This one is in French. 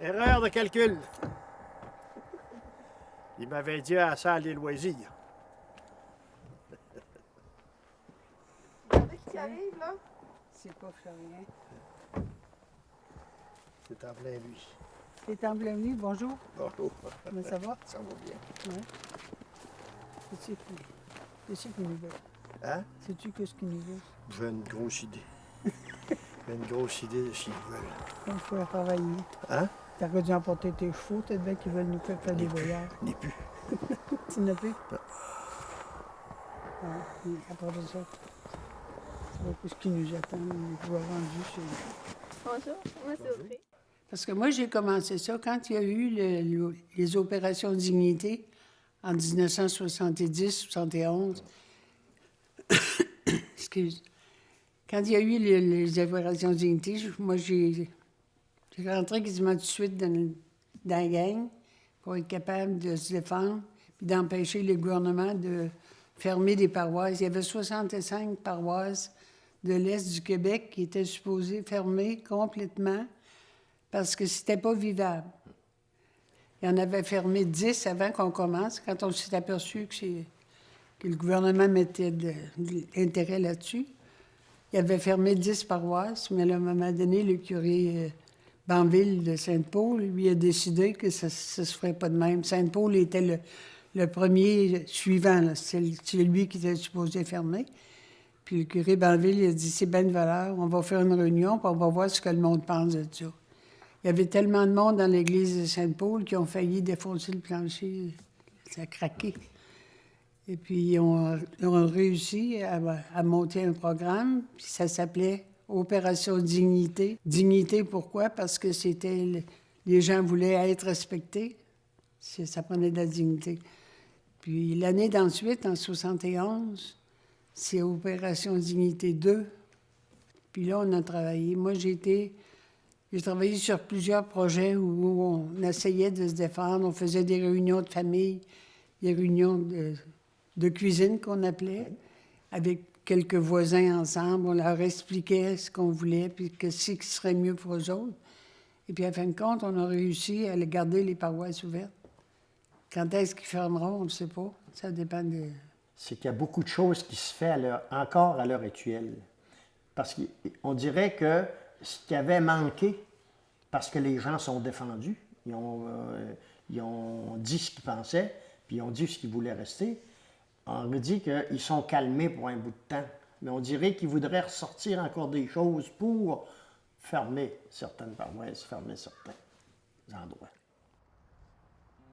Erreur de calcul. Il m'avait dit à ça les loisirs. Regardez qui arrive, là. C'est pas Florien. C'est en plein lui. C'est en plein nuit, bonjour. Bonjour. Comment ça va? Ça va bien. Oui. Qu'est-ce qu'il nous veut? Hein? Sais-tu qu'est-ce qu'il nous veut? J'ai une grosse idée. J'ai une grosse idée de ce qu'ils veulent. Il faut travailler. Hein? T'aurais dû emporter tes chevaux, peut-être bien qu'ils veulent nous faire des voyages. N'est plus. Tu n'as plus? Non. Ouais, après ça, c'est pas ce qui nous attend. On va rendu chez nous. Bonjour, moi c'est Audrey. Parce que moi, j'ai commencé ça quand il y a eu les opérations Dignité en 1970-71. Excuse. Quand il y a eu les opérations Dignité, moi, j'ai rentré quasiment tout de suite dans la gang pour être capable de se défendre puis d'empêcher le gouvernement de fermer des paroisses. Il y avait 65 paroisses de l'Est du Québec qui étaient supposées fermer complètement parce que c'était pas vivable. Il y en avait fermé 10 avant qu'on commence, quand on s'est aperçu que le gouvernement mettait de l'intérêt là-dessus. Il avait fermé 10 paroisses, mais à un moment donné, le curé Banville de Sainte-Paul, lui, a décidé que ça ne se ferait pas de même. Sainte-Paul était le premier suivant, c'est lui qui était supposé fermer. Puis le curé Banville, il a dit, c'est bien de valeur, on va faire une réunion, puis on va voir ce que le monde pense de ça. Il y avait tellement de monde dans l'église de Sainte-Paul qu'ils ont failli défoncer le plancher. Ça a craqué. Et puis, ils ont réussi à monter un programme, puis ça s'appelait Opération Dignité. Dignité, pourquoi? Parce que les gens voulaient être respectés. Ça prenait de la dignité. Puis l'année d'ensuite, en 71, c'est Opération Dignité 2. Puis là, on a travaillé. Moi, j'ai travaillé sur plusieurs projets où on essayait de se défendre. On faisait des réunions de famille, des réunions de cuisine qu'on appelait, avec quelques voisins ensemble. On leur expliquait ce qu'on voulait, puis ce qui serait mieux pour eux autres. Et puis, à fin de compte, on a réussi à garder les paroisses ouvertes. Quand est-ce qu'ils fermeront, on ne sait pas. Ça dépend de... C'est qu'il y a beaucoup de choses qui se font encore à l'heure actuelle. Parce qu'on dirait que ce qui avait manqué, parce que les gens sont défendus, ils ont dit ce qu'ils pensaient, puis ils ont dit ce qu'ils voulaient rester, on dit qu'ils sont calmés pour un bout de temps. Mais on dirait qu'ils voudraient ressortir encore des choses pour fermer certaines paroisses, fermer certains endroits.